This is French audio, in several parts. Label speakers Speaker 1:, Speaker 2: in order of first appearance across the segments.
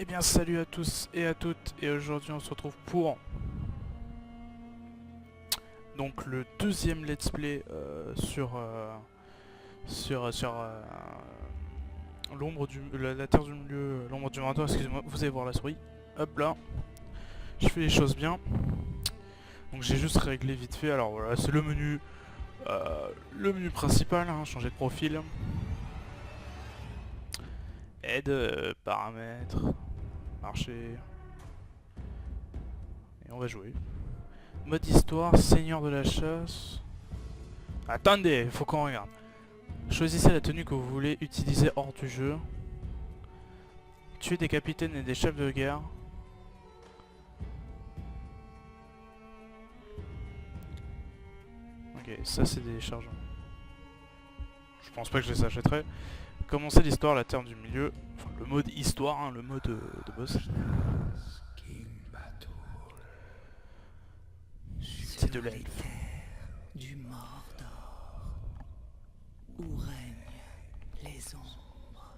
Speaker 1: Eh bien salut à tous et à toutes, et aujourd'hui on se retrouve pour donc le deuxième let's play sur l'ombre du la terre du milieu, l'ombre du marathon. Excusez-moi, vous allez voir la souris. Hop là, je fais les choses bien. Donc j'ai juste réglé vite fait. Alors voilà, c'est le menu principal, hein, changer de profil, aide, paramètres, marché, et on va jouer. Mode histoire, seigneur de la chasse. Attendez, faut qu'on regarde. Choisissez la tenue que vous voulez utiliser hors du jeu. Tuez des capitaines et des chefs de guerre. Ok, ça c'est des chargements. Je pense pas que je les achèterai. Commencez l'histoire, la terre du milieu. Enfin, le mode histoire, hein, le mode de boss. C'est de l'elfe.
Speaker 2: Du Mordor, où règnent les ombres.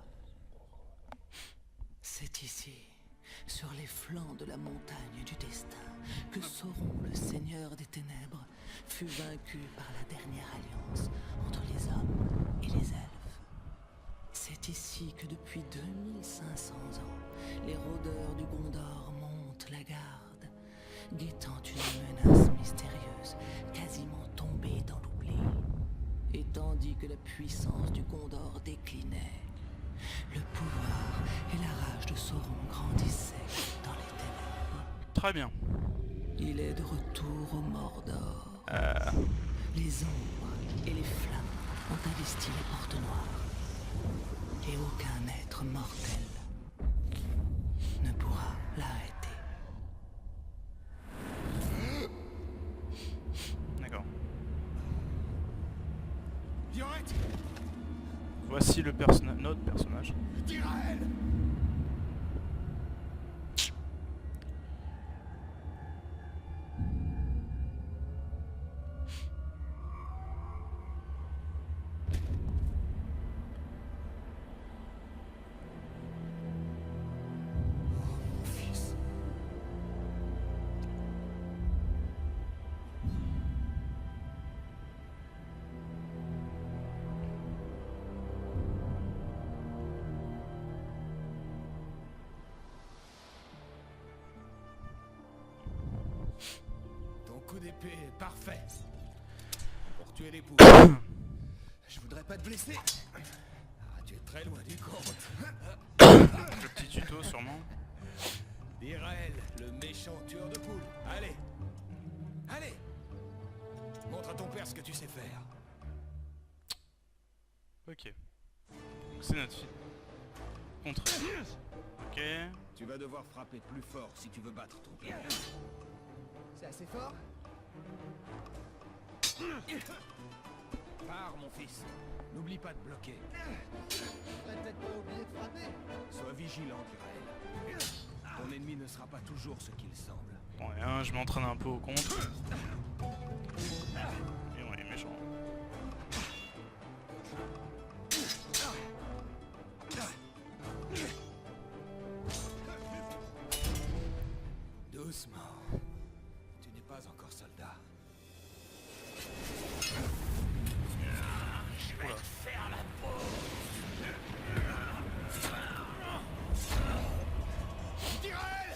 Speaker 2: C'est ici, sur les flancs de la montagne du destin, que Sauron, le seigneur des ténèbres, fut vaincu par la dernière alliance entre les hommes et les elfes. C'est ici que depuis 2500 ans, les rôdeurs du Gondor montent la garde, guettant une menace mystérieuse, quasiment tombée dans l'oubli. Et tandis que la puissance du Gondor déclinait, le pouvoir et la rage de Sauron grandissaient dans les ténèbres.
Speaker 1: Très bien.
Speaker 2: Il est de retour au Mordor. Les ombres et les flammes ont investi les portes noires. Et aucun être mortel ne pourra l'arrêter.
Speaker 1: D'accord. Voici le personnage, notre personnage.
Speaker 3: Coup d'épée est parfait pour tuer les poules. Je voudrais pas te blesser. Ah, tu es très loin du compte.
Speaker 1: Le petit tuto sûrement.
Speaker 3: Irael, le méchant tueur de poules. Allez, allez, montre à ton père ce que tu sais faire.
Speaker 1: Ok. Donc c'est notre fille. Contre. Ok.
Speaker 3: Tu vas devoir frapper plus fort si tu veux battre ton père. C'est assez fort? Pars, mon fils. N'oublie pas de bloquer. Peut-être pas oublier de frapper. Sois vigilant, Irael. Ton ennemi ne sera pas toujours ce qu'il semble.
Speaker 1: Bon, rien, je m'entraîne un peu au contre. Et on est méchant.
Speaker 3: Doucement. Tu n'es pas encore soldat. Je vais te faire la peau. Irael!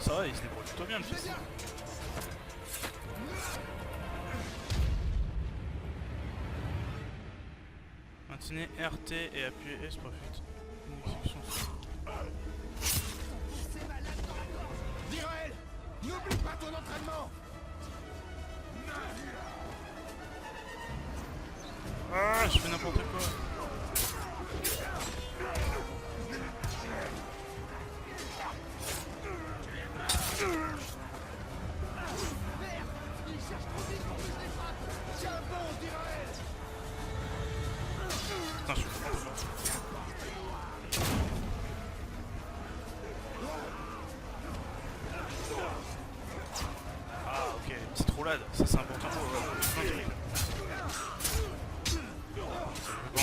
Speaker 1: Ça va, il se débrouille plutôt bien le fils. Maintenez RT et appuyez S pour faire une exécution.
Speaker 3: Irael! N'oublie pas ton entraînement!
Speaker 1: Ah, je fais n'importe quoi.
Speaker 3: Tiens bon, Irael!
Speaker 1: Putain, je fais n'importe quoi. Ah, ok, petite roulade, ça c'est important.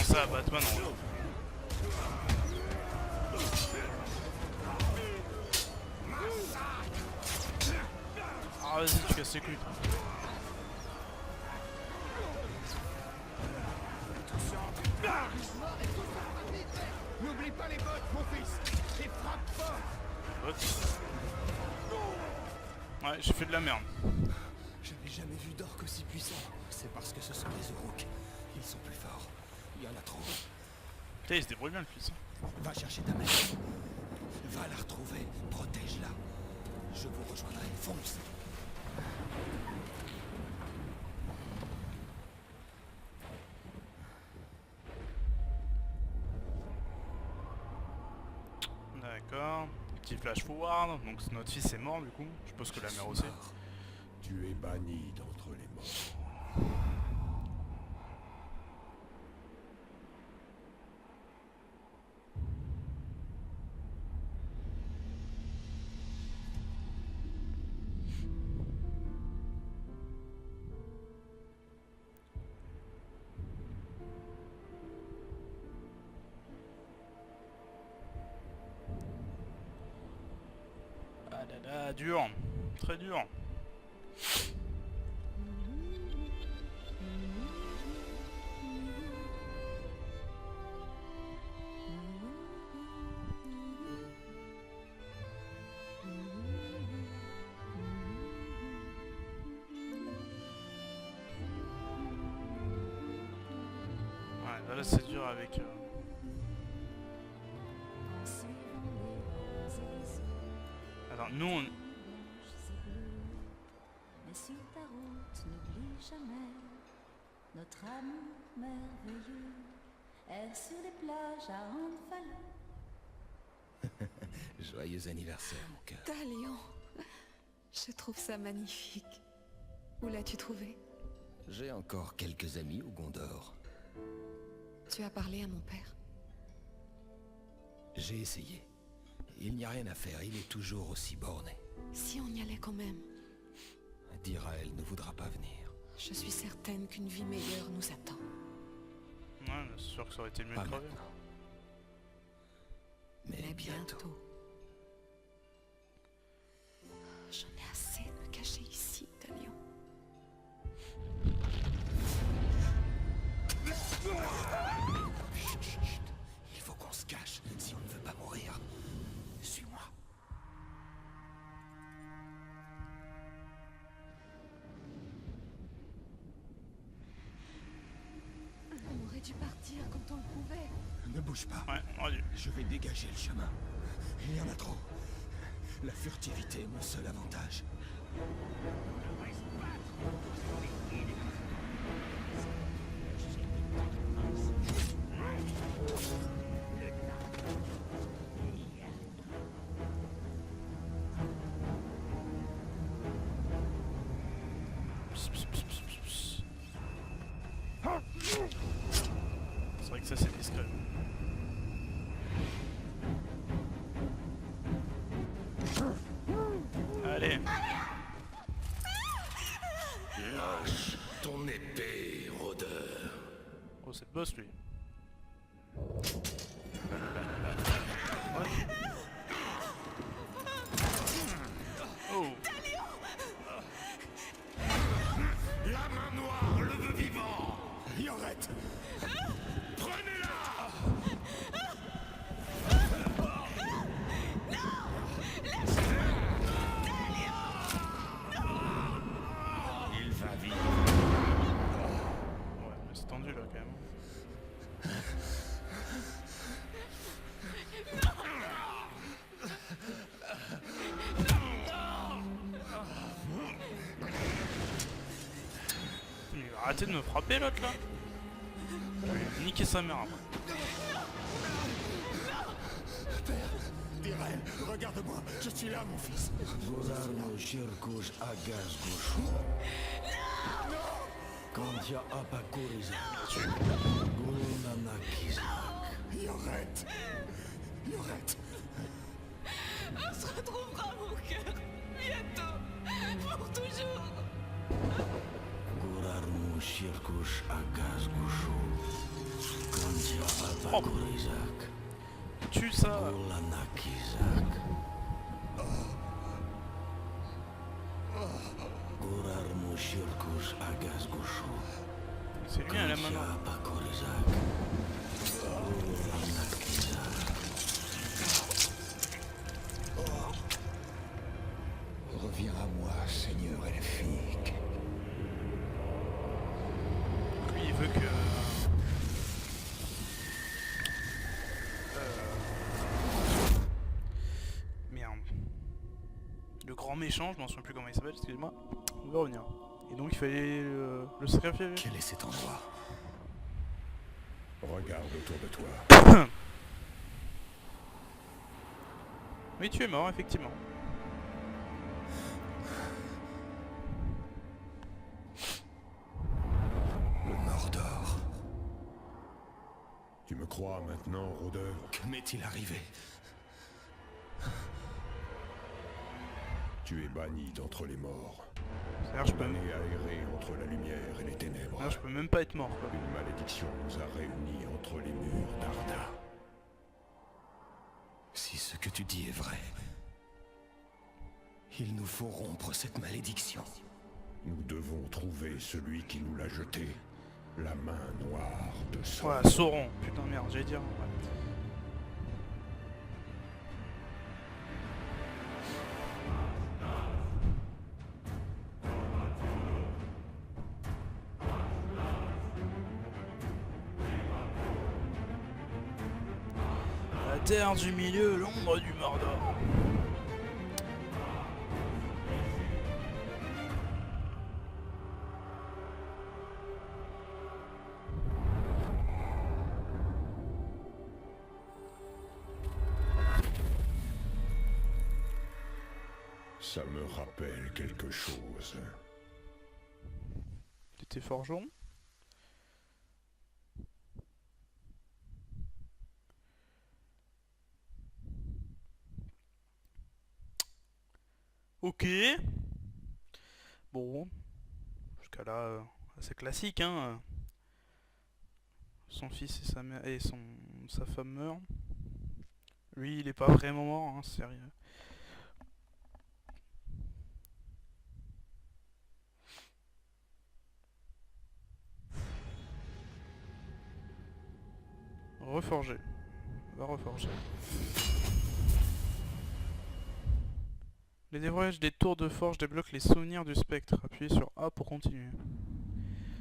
Speaker 1: ça à Batman en vrai. Ah vas-y, tu casses les couilles toi.
Speaker 3: N'oublie pas les bottes, mon fils. Et frappe fort.
Speaker 1: Botte. Ouais, j'ai fait de la merde.
Speaker 3: J'avais jamais vu d'orques aussi puissants. C'est parce que ce sont les Uruk. Ils sont plus forts. Il y en a trop.
Speaker 1: Putain, il se débrouille bien le fils.
Speaker 3: Va chercher ta mère. Va la retrouver. Protège-la. Je vous rejoindrai. Fonce.
Speaker 1: D'accord. Petit flash forward. Donc notre fils est mort du coup. Je suppose que la mère aussi.
Speaker 4: Tu es banni d'entre les morts.
Speaker 1: Ah là là, dur. Très dur. Ouais, là c'est dur avec... Attends, nous on...
Speaker 5: Mais sur ta route, n'oublie jamais notre amour merveilleux. Erre sur les plages à Anfalou.
Speaker 3: Joyeux anniversaire, mon cœur.
Speaker 6: Talion, je trouve ça magnifique. Où l'as-tu trouvé?
Speaker 3: J'ai encore quelques amis au Gondor.
Speaker 6: Tu as parlé à mon père?
Speaker 3: J'ai essayé. Il n'y a rien à faire, il est toujours aussi borné.
Speaker 6: Si on y allait quand même.
Speaker 3: Dirael ne voudra pas venir.
Speaker 6: Je suis certaine qu'une vie meilleure nous attend.
Speaker 1: Ouais, c'est sûr que ça aurait été mieux
Speaker 3: Pas
Speaker 1: de crever.
Speaker 3: maintenant. Mais bientôt.
Speaker 6: J'en ai assez de me cacher ici, Talion.
Speaker 3: Chut, chut, chut. Il faut qu'on se cache si on ne veut pas mourir. Suis-moi.
Speaker 6: On aurait dû partir quand on le pouvait.
Speaker 3: Ne bouge pas.
Speaker 1: Ouais, on aurait dû.
Speaker 3: Je vais dégager le chemin. Il y en a trop. La furtivité est mon seul avantage.
Speaker 1: Pss, pss, pss, pss, pss, pss. C'est vrai que ça c'est discret. Allez.
Speaker 4: Lâche ton épée, rôdeur.
Speaker 1: Oh c'est le boss lui. Oh.
Speaker 4: La main noire le veut vivant.
Speaker 3: Yorette.
Speaker 4: Prenez-la. Il va vivre.
Speaker 1: Ouais, mais c'est tendu là quand même. Mais il va arrêter de me frapper l'autre là. Je vais niquer sa mère après.
Speaker 3: Dirael, regarde-moi. Je suis là, mon fils.
Speaker 7: Gurarno Shirkush Agas Gushu. Kantya Apakuriza. Gulnanakizak.
Speaker 3: Yorette. Yorette.
Speaker 6: On se retrouvera, mon cœur. Bientôt. Pour toujours.
Speaker 7: Gurarno Shirkush Agas Gushu. Abakurizak.
Speaker 1: Tue ça.
Speaker 7: Ulanakizak. Gurarmu shirkush agazgushu.
Speaker 1: C'est lui à la main.
Speaker 7: Abakurizak. Ulanakizak.
Speaker 3: Reviens à moi, Seigneur elfique.
Speaker 1: Lui il veut que... Merde. Le grand méchant, je m'en souviens plus comment il s'appelle, excusez-moi. On va revenir. Et donc il fallait le sacrifier.
Speaker 3: Quel est cet endroit?
Speaker 4: Regarde autour de toi.
Speaker 1: Oui, tu es mort, effectivement.
Speaker 3: Le Mordor.
Speaker 4: Tu me crois maintenant, rôdeur?
Speaker 3: Que m'est-il arrivé?
Speaker 4: Tu es banni d'entre les morts.
Speaker 1: C'est-à-dire je peux...
Speaker 4: Condamné à errer entre la lumière et les ténèbres.
Speaker 1: C'est-à-dire, je peux même pas être mort, quoi.
Speaker 4: Une malédiction nous a réunis entre les murs d'Arda.
Speaker 3: Si ce que tu dis est vrai, il nous faut rompre cette malédiction.
Speaker 4: Nous devons trouver celui qui nous l'a jeté. La main noire de Sauron.
Speaker 1: Voilà, Sauron. Putain, merde, j'allais dire. Ouais. La terre du milieu, l'ombre du Mordor.
Speaker 4: Ça me rappelle quelque chose.
Speaker 1: T'étais forgeron? Ok. Bon. Jusqu'à là, assez classique, hein. Son fils et sa mère et sa femme meurent. Lui, il est pas vraiment mort, hein, sérieux. Reforger. Va reforger. Les dévoilages des tours de forge débloquent les souvenirs du spectre. Appuyez sur A pour continuer.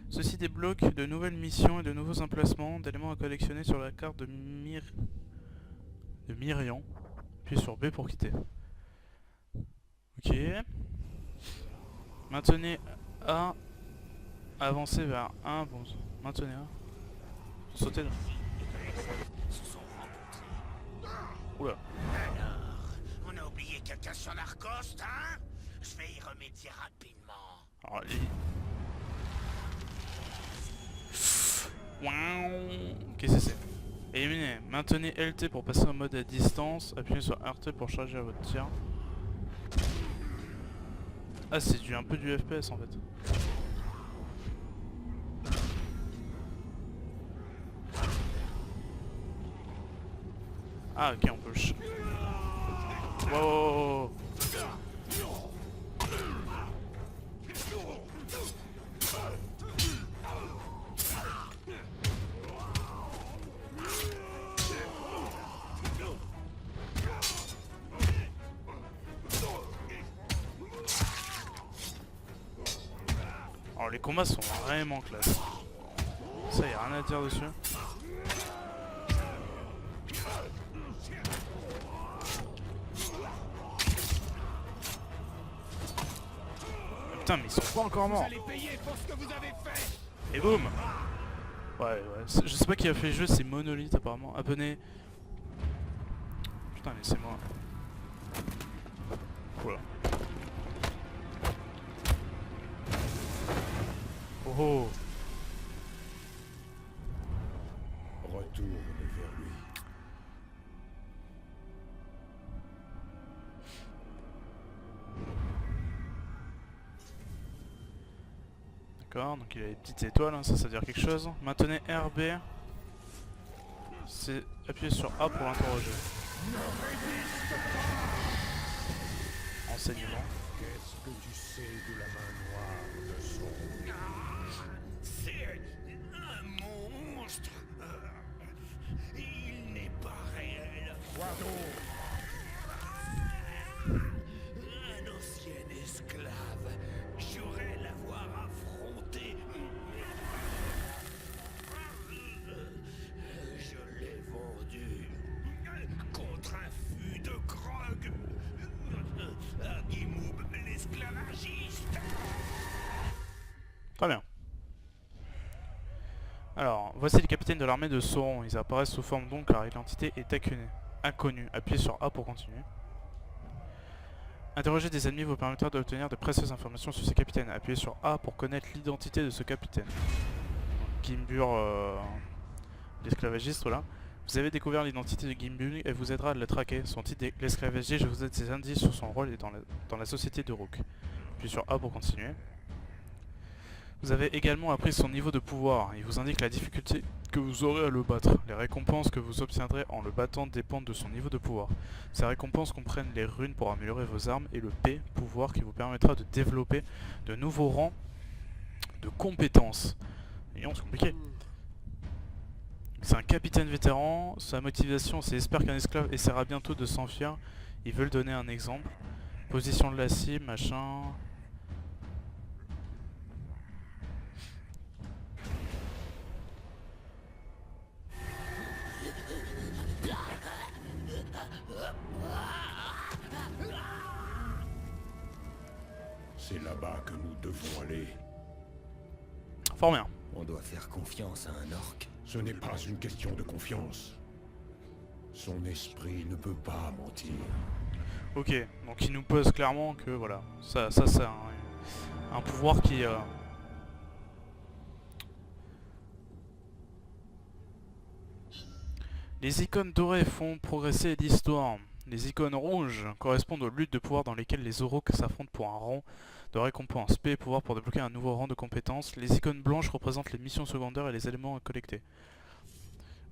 Speaker 1: Ceci débloque de nouvelles missions et de nouveaux emplacements d'éléments à collectionner sur la carte de Mirian. Appuyez sur B pour quitter. Ok. Maintenez A. Avancez vers 1. Bon, maintenez A. Sautez là. Oula.
Speaker 8: On a oublié quelqu'un sur l'Arcoste, hein? Je vais y remédier rapidement.
Speaker 1: Alors, qu'est-ce que c'est? Éliminez. Maintenez LT pour passer en mode à distance. Appuyez sur RT pour charger à votre tir. Ah, c'est un peu du FPS en fait. Ah, ok, on peut le... Wow. Alors les combats sont vraiment classe. Ça, y a rien à dire dessus. Putain, mais ils sont pas encore morts. Et boum. Ouais. Je sais pas qui a fait le jeu, c'est Monolith apparemment. Abonné. Putain, laissez-moi. Voilà. Oh.
Speaker 4: Retourne vers lui.
Speaker 1: D'accord, donc il a les petites étoiles, hein, ça veut dire quelque chose. Maintenez RB. c'est appuyer sur A pour l'interroger. Enseignement.
Speaker 4: Qu'est-ce que tu sais de la main noire de Sauron?
Speaker 8: C'est un monstre. Il n'est pas réel. Un ancien esclave. J'aurais l'avoir affronté. Je l'ai vendu contre un fût de grog à Guimoub l'esclavagiste.
Speaker 1: Très bien. Alors, voici les capitaines de l'armée de Sauron. Ils apparaissent sous forme d'oncle, leur identité est inconnue. Appuyez sur A pour continuer. Interroger des ennemis vous permettra d'obtenir de précieuses informations sur ces capitaines. Appuyez sur A pour connaître l'identité de ce capitaine. Gimbur, l'esclavagiste, voilà. Vous avez découvert l'identité de Gimbur et vous aidera à le traquer. Son titre est l'esclavagiste, je vous aide des indices sur son rôle et dans la société de Rook. Appuyez sur A pour continuer. Vous avez également appris son niveau de pouvoir. Il vous indique la difficulté que vous aurez à le battre. Les récompenses que vous obtiendrez en le battant dépendent de son niveau de pouvoir. Ces récompenses comprennent les runes pour améliorer vos armes et le P, pouvoir, qui vous permettra de développer de nouveaux rangs de compétences. Et c'est compliqué. C'est un capitaine vétéran. Sa motivation, c'est espère qu'un esclave essaiera bientôt de s'enfuir. Ils veulent donner un exemple. Position de la cible, machin...
Speaker 4: C'est là-bas que nous devons aller.
Speaker 1: Fort bien.
Speaker 3: On doit faire confiance à un orc.
Speaker 4: Ce n'est pas une question de confiance. Son esprit ne peut pas mentir.
Speaker 1: Ok, donc il nous pose clairement que voilà, ça c'est un pouvoir qui... Les icônes dorées font progresser l'histoire. Les icônes rouges correspondent aux luttes de pouvoir dans lesquelles les Aurochs s'affrontent pour un rang de récompense. P, pouvoir pour débloquer un nouveau rang de compétence. Les icônes blanches représentent les missions secondaires et les éléments à collecter.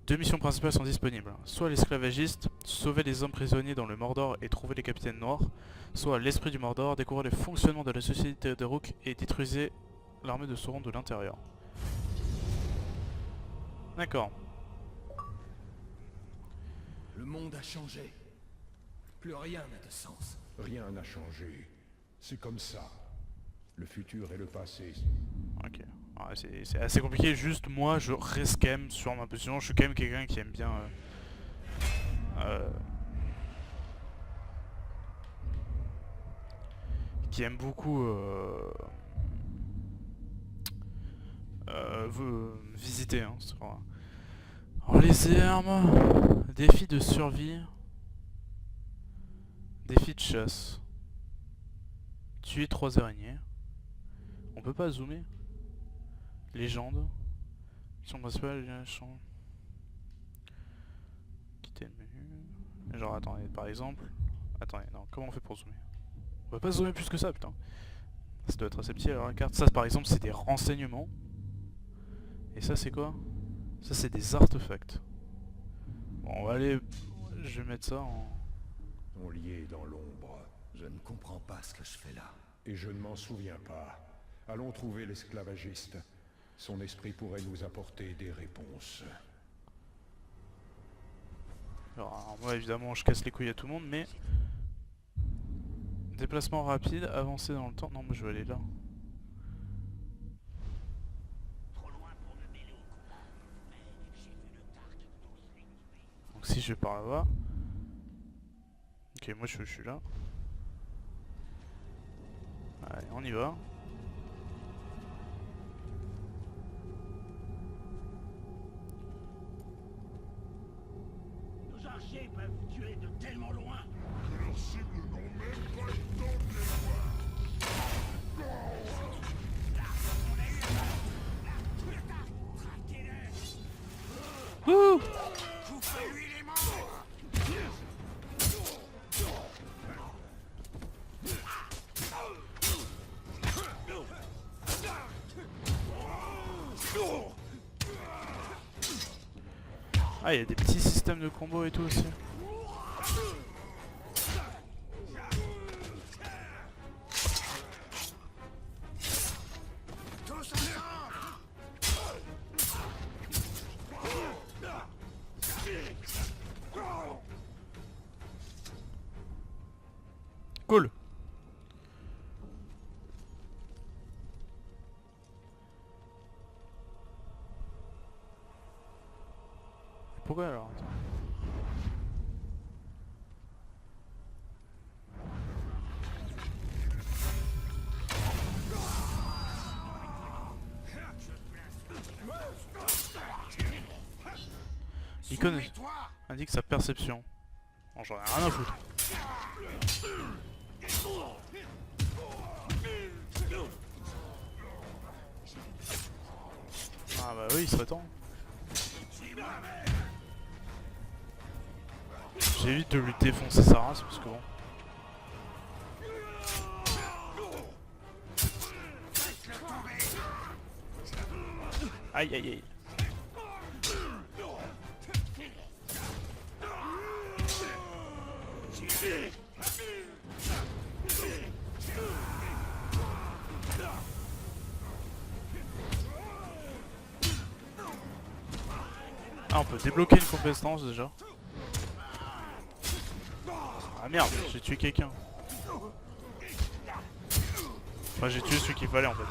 Speaker 1: Deux missions principales sont disponibles. Soit l'esclavagiste, sauver les hommes prisonniers dans le Mordor et trouver les capitaines noirs. Soit l'esprit du Mordor, découvrir le fonctionnement de la société de Rook et détruisez l'armée de Sauron de l'intérieur. D'accord.
Speaker 3: Le monde a changé. Plus rien n'a de sens.
Speaker 4: Rien n'a changé. C'est comme ça. Le futur et le passé.
Speaker 1: Ok. Ouais, c'est assez compliqué, juste moi je reste quand même sur ma position, je suis quand même quelqu'un qui aime bien qui aime beaucoup visiter hein, alors les armes, défi de survie, défi de chasse, tuer 3 araignées, on peut pas zoomer. Légende. Mission principale, champ. Quitter le menu. Genre attendez, par exemple. Attendez, non, comment on fait pour zoomer? On peut pas zoomer plus que ça, putain. Ça doit être assez petit alors la carte. Ça par exemple c'est des renseignements. Et ça c'est quoi? Ça c'est des artefacts. Bon on va aller. Je vais mettre ça en.
Speaker 4: On lié dans l'ombre.
Speaker 3: Je ne comprends pas ce que je fais là.
Speaker 4: Et je ne m'en souviens pas. Allons trouver l'esclavagiste. Son esprit pourrait nous apporter des réponses.
Speaker 1: Alors moi évidemment je casse les couilles à tout le monde mais... Déplacement rapide, avancer dans le temps... Non mais je vais aller là. Donc si je vais par là-bas... Ok moi je suis là. Allez on y va.
Speaker 8: Nos archers peuvent tuer de tellement loin.
Speaker 4: Leurs cibles n'ont même pas le temps de les voir.
Speaker 1: Wouh!
Speaker 8: Coupez-lui les membres.
Speaker 1: Ah, il y a des petits systèmes de combo et tout aussi. Cool. Pourquoi alors? Attends. L'icône indique sa perception. Bon, j'en ai rien à foutre. Ah bah oui, il serait temps. J'évite de lui défoncer sa race parce que bon. Aïe aïe aïe. Ah, on peut débloquer une compétence déjà. Ah merde, j'ai tué quelqu'un. Enfin, j'ai tué celui qu'il fallait en fait.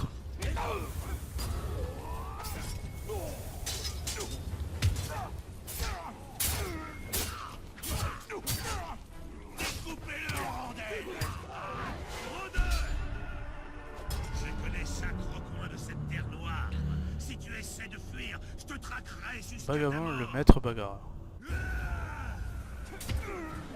Speaker 8: Je connais chaque recoin de cette terre noire. Si tu essaies de fuir, je te traquerai jusqu'à ta
Speaker 1: Bagavant, le
Speaker 8: mort.
Speaker 1: maître bagarreur.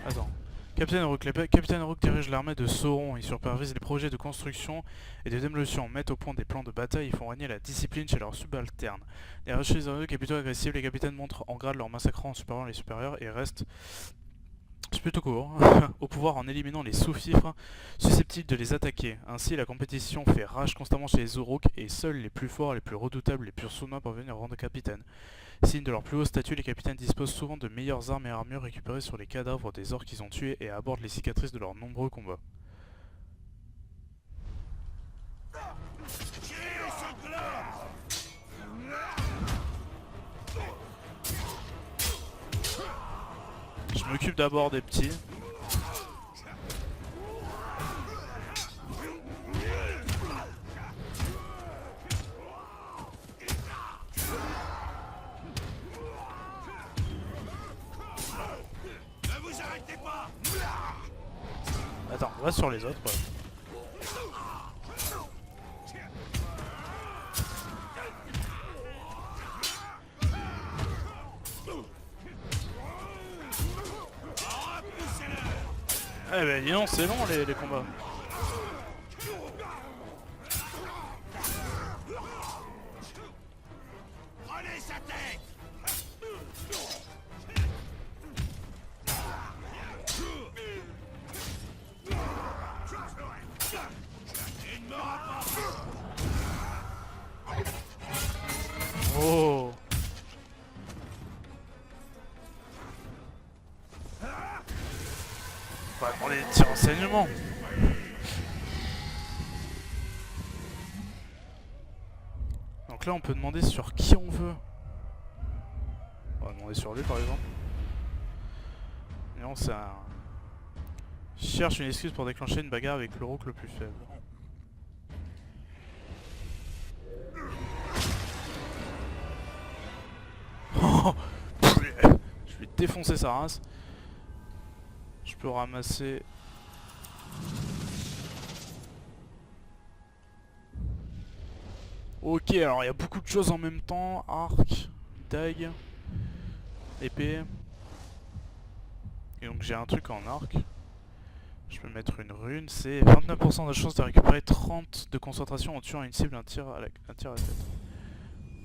Speaker 1: Attends. Capitaine Rook dirige l'armée de Sauron. Il supervise les projets de construction et de démolition, mettent au point des plans de bataille et font régner la discipline chez leurs subalternes. Les recherches des est plutôt agressifs, les capitaines montrent en grade leur massacrant en supérieur les supérieurs et restent, c'est plutôt court, au pouvoir en éliminant les sous-fifres susceptibles de les attaquer. Ainsi, la compétition fait rage constamment chez les Uruk et seuls les plus forts, les plus redoutables, les plus sournois parviennent au rang de capitaine. Signe de leur plus haut statut, les capitaines disposent souvent de meilleures armes et armures récupérées sur les cadavres des orques qu'ils ont tués et abordent les cicatrices de leurs nombreux combats. Je m'occupe d'abord des petits. Attends, on va sur les autres. Ouais. Eh ben dis donc, c'est long les combats.
Speaker 8: Prenez sa tête.
Speaker 1: Oh. On va demander des petits renseignements. Donc là on peut demander sur qui on veut. On va demander sur lui par exemple. Non, c'est un... Cherche une excuse pour déclencher une bagarre avec l'Uruk le plus faible. Oh, je vais défoncer sa race. Je peux ramasser... Ok, alors il y a beaucoup de choses en même temps. Arc, dague, épée. Et donc j'ai un truc en arc. Je peux mettre une rune. C'est 29% de chance de récupérer 30 de concentration en tuant une cible, un tir à la tête.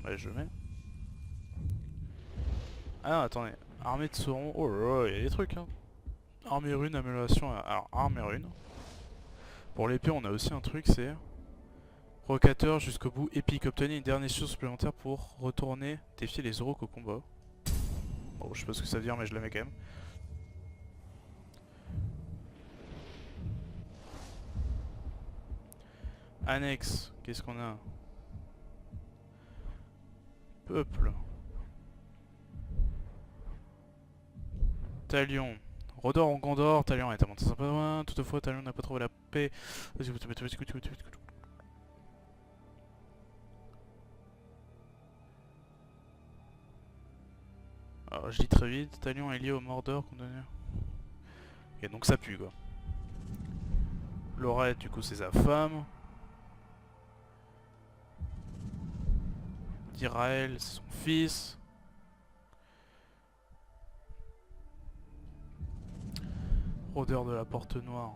Speaker 1: Ouais, je mets. Ah non, attendez. Armée de Sauron. Oh là là, il y a des trucs hein. Armée rune, amélioration. Alors, armée rune. Pour l'épée, on a aussi un truc, c'est... Provocateur jusqu'au bout épique. Obtenez une dernière chose supplémentaire pour retourner défier les Uruk au combat. Bon Bon, je sais pas ce que ça veut dire, mais je la mets quand même. Annexe, qu'est-ce qu'on a? Peuple. Talion. Rôdeur en Gondor, Talion est avancé sympa loin. Toutefois, Talion n'a pas trouvé la paix. Alors, je dis très vite, Talion est lié au Mordor condamné. Ok, donc ça pue quoi. Lorette, du coup, c'est sa femme. Dirael, c'est son fils. Rôdeur de la Porte Noire.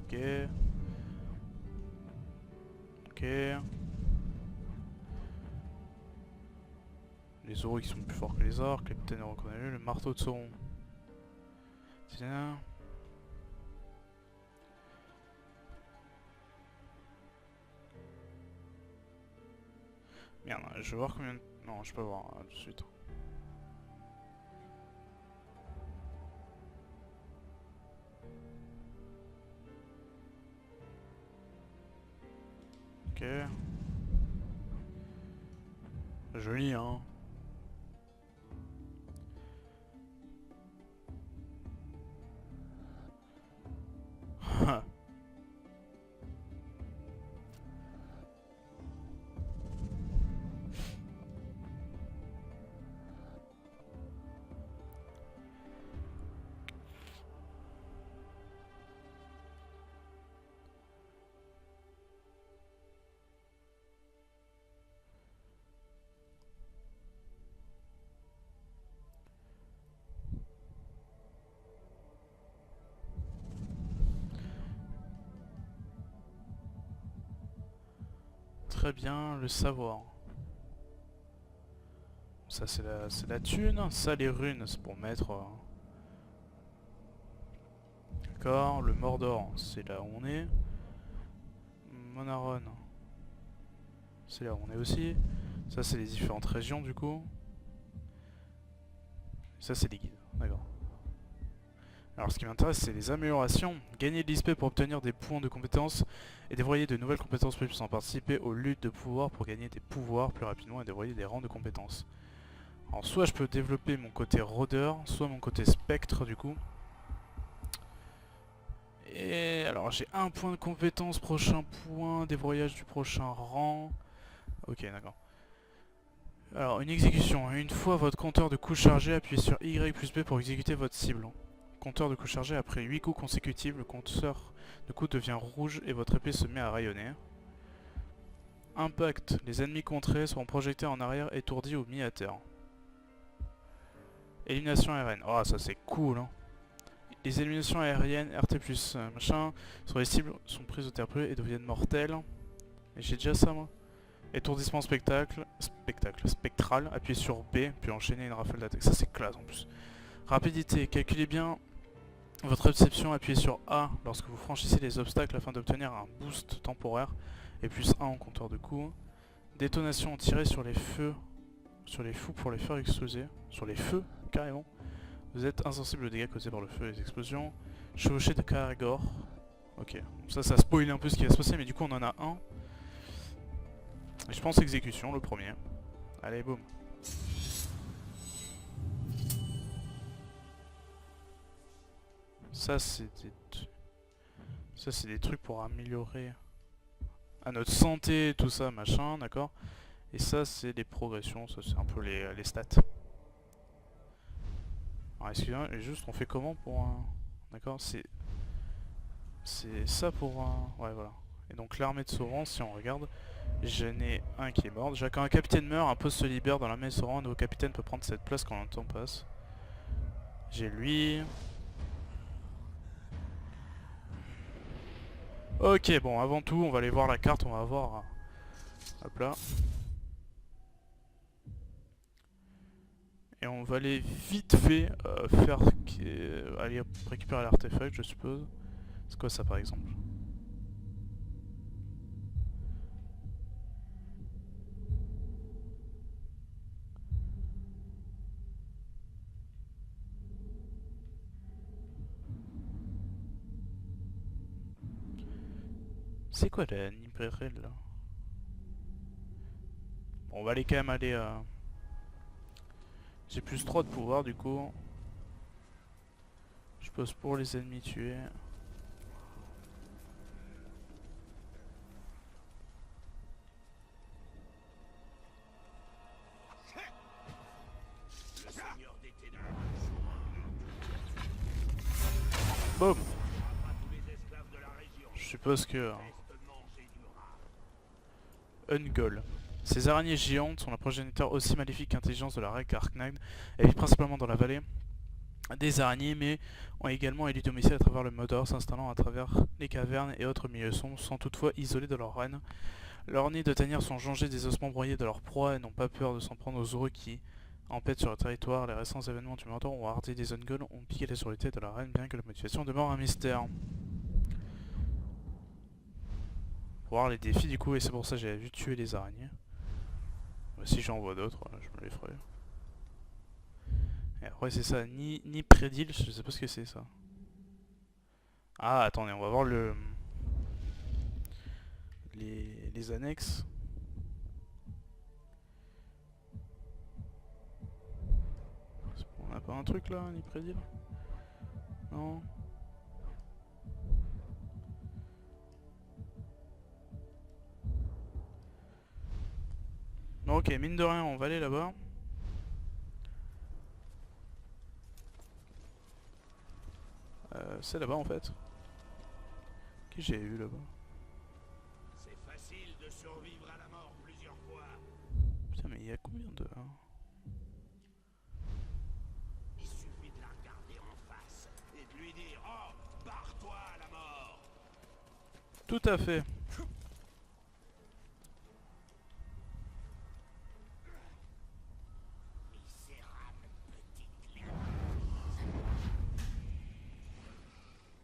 Speaker 1: Ok. Ok. Les oraux qui sont plus forts que les orques, les Capitaine reconnus, le marteau de Sauron. Tiens. Merde, je vais voir combien de... Non, je peux voir tout de suite. Ok. Joli, hein. Très bien, le savoir. Ça c'est la thune, ça les runes c'est pour mettre... D'accord, le Mordor c'est là où on est. Monaron, c'est là où on est aussi. Ça c'est les différentes régions du coup. Ça c'est les guides, d'accord. Alors ce qui m'intéresse c'est les améliorations. Gagner de l'XP pour obtenir des points de compétences et dévoyer de nouvelles compétences plus puissantes. Participer aux luttes de pouvoir pour gagner des pouvoirs plus rapidement et dévoyer des rangs de compétences. Alors soit je peux développer mon côté rôdeur, soit mon côté spectre du coup. Et alors j'ai un point de compétence, prochain point, dévoyage du prochain rang. Ok d'accord. Alors une exécution. Une fois votre compteur de coups chargé, appuyez sur Y plus B pour exécuter votre cible. Compteur de coups chargés, après 8 coups consécutifs, le compteur de coups devient rouge et votre épée se met à rayonner. Impact. Les ennemis contrés seront projetés en arrière, étourdis ou mis à terre. Élimination aérienne. Oh ça c'est cool hein. Les éliminations aériennes RT plus machin sur les cibles sont prises au terre brûlée et deviennent mortelles. Et j'ai déjà ça moi. Étourdissement spectral, appuyez sur B puis enchaîner une rafale d'attaque. Ça c'est classe en plus. Rapidité, calculez bien votre réception, appuyez sur A lorsque vous franchissez les obstacles afin d'obtenir un boost temporaire et plus 1 en compteur de coups. Détonation, tirez sur les feux, sur les fous pour les faire exploser. Sur les feux, carrément. Vous êtes insensible aux dégâts causés par le feu et les explosions. Chevauché de Caragor. Ok, ça spoil un peu ce qui va se passer, mais du coup on en a un. Et je pense exécution, le premier. Allez, boum. Ça c'est des trucs pour améliorer à notre santé, tout ça, machin, d'accord. Et ça c'est des progressions, ça c'est un peu les stats. Alors excusez-moi, juste on fait comment pour un... D'accord, c'est ça pour un... Ouais voilà. Et donc l'armée de Sauron, si on regarde, j'en ai un qui est mort. Déjà quand un capitaine meurt, un poste se libère dans l'armée de Sauron, un nouveau capitaine peut prendre cette place quand le temps passe. J'ai lui... Ok, bon, avant tout, on va aller voir la carte, on va voir... Hop là. Et on va aller vite fait faire... aller récupérer l'artefact, je suppose. C'est quoi ça, par exemple? C'est quoi la librairie là? Bon, on va aller quand même aller J'ai plus 3 de pouvoir du coup. Je pose pour les ennemis tués.
Speaker 8: Le seigneur des ténèbres
Speaker 1: Boum.
Speaker 8: frappera tous les esclaves de la région.
Speaker 1: Je suppose que...
Speaker 8: Peste mangée durera.
Speaker 1: Ungol. Ces araignées géantes sont la progéniture aussi maléfique qu'intelligence de la reine Arknagd. Elles vivent principalement dans la vallée des araignées, mais ont également élu domicile à travers le Mordor, s'installant à travers les cavernes et autres milieux sombres, sans toutefois isoler de leur reine. Leurs nids de tanière sont jonchés des ossements broyés de leur proie et n'ont pas peur de s'en prendre aux heureux qui empêtent sur le territoire. Les récents événements du Mordor ont hardi des Ungol, ont piqué la sûreté de la reine, bien que la motivation demeure un mystère. Pour voir les défis du coup, et c'est pour ça que j'avais vu tuer les araignées. Si j'en vois d'autres, je me les ferai. Et après c'est ça, ni prédile, je sais pas ce que c'est ça. Ah attendez, on va voir le... les annexes. On a pas un truc là, ni prédile? Non. Bon, ok, mine de rien, on va aller là-bas. C'est là-bas en fait. Qui j'ai eu là-bas?
Speaker 8: C'est facile de survivre à la mort plusieurs fois.
Speaker 1: Putain, mais il y a combien de...
Speaker 8: Il suffit de la regarder en face et de lui dire: oh, barre-toi à la mort.
Speaker 1: Tout à fait.
Speaker 8: Misérable petite liane.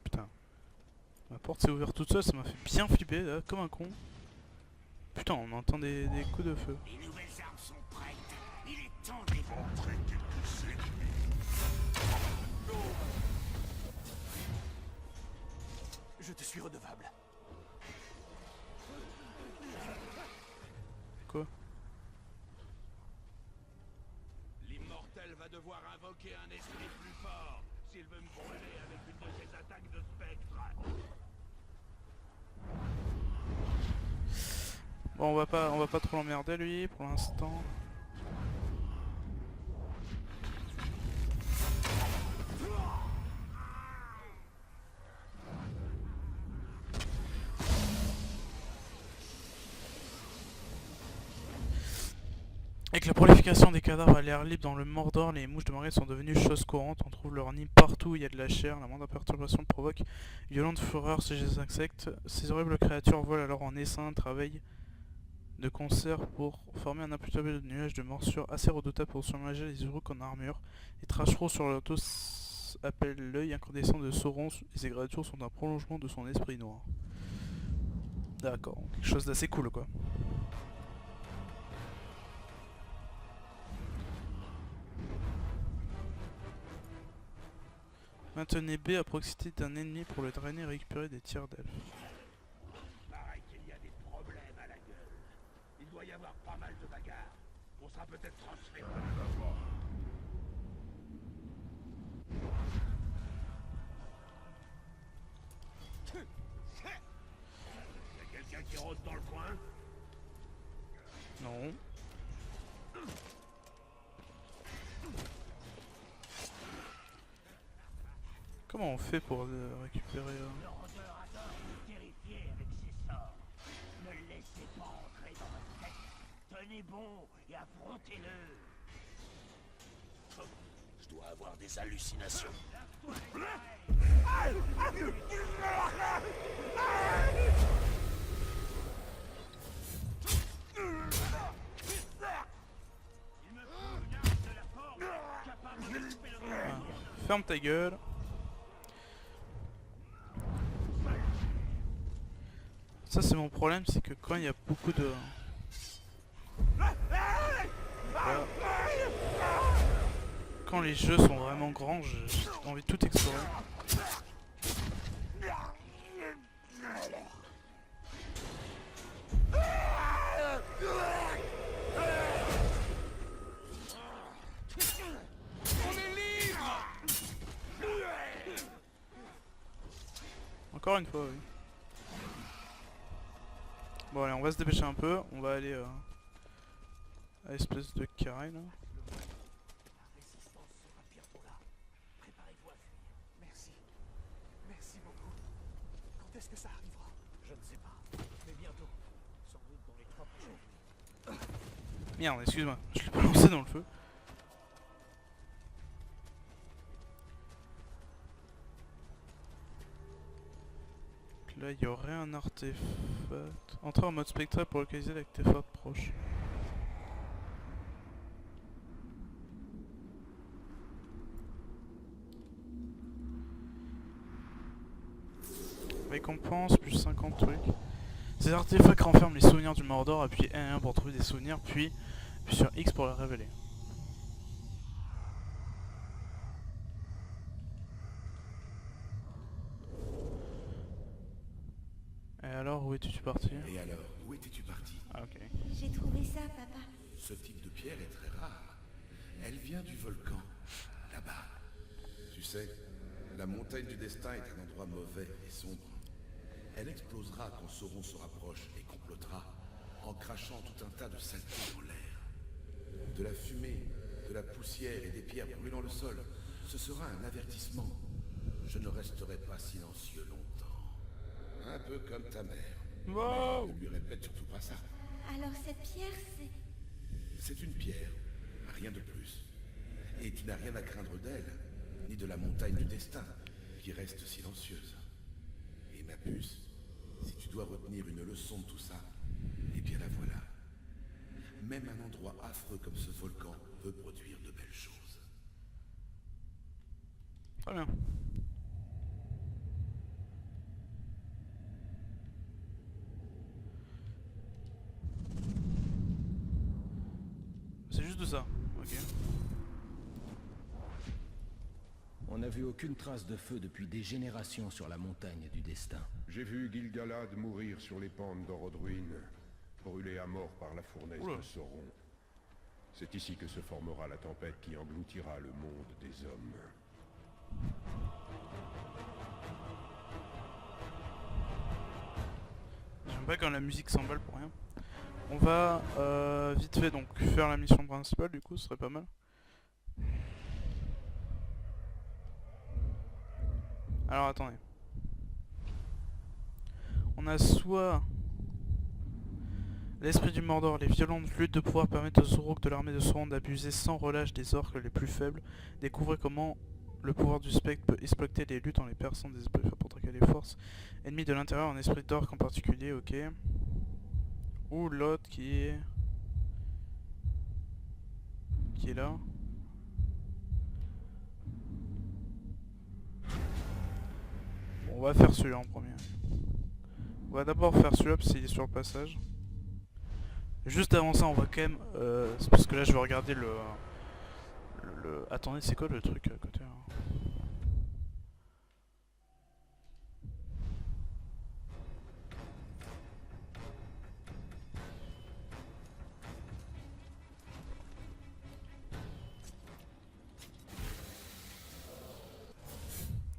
Speaker 1: Putain. La porte s'est ouverte toute seule, ça m'a fait bien flipper là, comme un con. Putain, on entend des coups de feu.
Speaker 8: Les nouvelles armes sont prêtes. Il est temps de les montrer quelque chose.
Speaker 3: Je te suis redevable.
Speaker 1: Quoi?
Speaker 8: L'immortel va devoir invoquer un esprit plus fort s'il veut me brûler avec une de ses attaques de spectre.
Speaker 1: Bon, on va pas trop l'emmerder lui pour l'instant. Avec la prolification des cadavres à l'air libre dans le Mordor, les mouches de marée sont devenues chose courante. On trouve leur nid partout où il y a de la chair. La moindre perturbation provoque une violente fureur chez les insectes. Ces horribles créatures volent alors en essaim, travaillent de concert pour former un imputable nuage de morsures assez redoutable pour surnager les Uruk en armure. Les Trashros sur leur dos appellent l'œil incandescent de Sauron et ces créatures sont un prolongement de son esprit noir. D'accord, quelque chose d'assez cool quoi. Maintenez B à proximité d'un ennemi pour le drainer et récupérer des tirs d'elfes.
Speaker 8: Pareil qu'il y a des problèmes à la gueule. Il doit y avoir pas mal de bagarres. On sera peut-être transféré. Y'a quelqu'un qui rôde dans le coin?
Speaker 1: Non. Comment on fait pour récupérer
Speaker 8: Le rôdeur adore vous terrifier avec ses sorts. Ne le laissez pas entrer dans votre tête. Tenez bon et affrontez-le. Je dois avoir des hallucinations. Il me faut une arme de la forme capable de couper le
Speaker 1: Ah, ferme ta gueule. Ça c'est mon problème, c'est que quand il y a beaucoup de... Voilà. Quand les jeux sont vraiment grands, j'ai envie de tout explorer. Encore une fois, oui. Bon allez, on va se dépêcher un peu. On va aller à l'espèce de carré là.
Speaker 8: La résistance sera bientôt là. Préparez-vous à fuir.
Speaker 3: Merci. Merci beaucoup. Quand est-ce que ça arrivera?
Speaker 8: Je ne sais pas, mais bientôt. Sans doute dans les 3 prochains jours.
Speaker 1: Merde, excuse-moi, je l'ai pas lancé dans le feu. Donc là, il y aurait un artefact. Entrez en mode spectral pour localiser l'artefact proche. Récompense, plus 50 trucs. Ces artefacts renferment les souvenirs du Mordor, appuyez N1 pour trouver des souvenirs, puis sur X pour les révéler. Et alors, où es-tu parti?
Speaker 9: Et alors, où étais-tu parti?
Speaker 1: Ah ok.
Speaker 5: J'ai trouvé ça, papa.
Speaker 9: Ce type de pierre est très rare. Elle vient du volcan, là-bas. Tu sais, la montagne du destin est un endroit mauvais et sombre. Elle explosera quand Sauron se rapproche et complotera, en crachant tout un tas de saletés dans l'air. De la fumée, de la poussière et des pierres brûlant le sol. Ce sera un avertissement. Je ne resterai pas silencieux longtemps. Un peu comme ta mère.
Speaker 1: Wow.
Speaker 9: Mais ne lui répète surtout pas ça.
Speaker 5: Alors cette pierre, c'est...
Speaker 9: C'est une pierre, rien de plus. Et tu n'as rien à craindre d'elle, ni de la montagne du destin, qui reste silencieuse. Et ma puce, si tu dois retenir une leçon de tout ça, eh bien la voilà. Même un endroit affreux comme ce volcan peut produire de belles choses.
Speaker 1: Très bien. C'est juste ça, ok.
Speaker 3: On n'a vu aucune trace de feu depuis des générations sur la montagne du destin.
Speaker 4: J'ai vu Gil-galad mourir sur les pentes d'Orodruin, brûlé à mort par la fournaise
Speaker 1: Oula.
Speaker 4: de Sauron. C'est ici que se formera la tempête qui engloutira le monde des hommes.
Speaker 1: J'aime pas quand la musique s'emballe pour rien. On va vite fait donc faire la mission principale, du coup ce serait pas mal. Alors attendez. On a soit l'esprit du Mordor, les violentes luttes de pouvoir permettent aux Uruk de l'armée de Sauron d'abuser sans relâche des orques les plus faibles. Découvrez comment le pouvoir du spectre peut exploiter les luttes en les perçant des esprits pour traquer les forces ennemies de l'intérieur, un esprit d'orque en particulier, ok. Ou l'autre qui est là. Bon, on va faire celui-là en premier. On va d'abord faire celui-là parce qu'il est sur le passage. Juste avant ça, on va quand même... c'est parce que là, je vais regarder le... Attendez, c'est quoi le truc à côté là?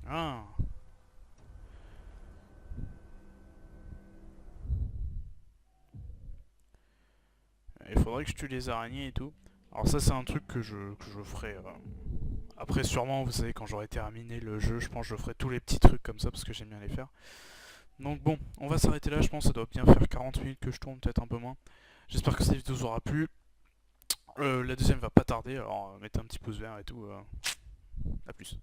Speaker 1: Ah. Il faudrait que je tue les araignées et tout. Alors ça c'est un truc que je ferai après sûrement, vous savez, quand j'aurai terminé le jeu, je pense que je ferai tous les petits trucs comme ça parce que j'aime bien les faire. Donc bon, on va s'arrêter là, je pense que ça doit bien faire 40 minutes que je tourne, peut-être un peu moins. J'espère que cette vidéo vous aura plu. La deuxième va pas tarder, alors mettez un petit pouce vert et tout. A plus.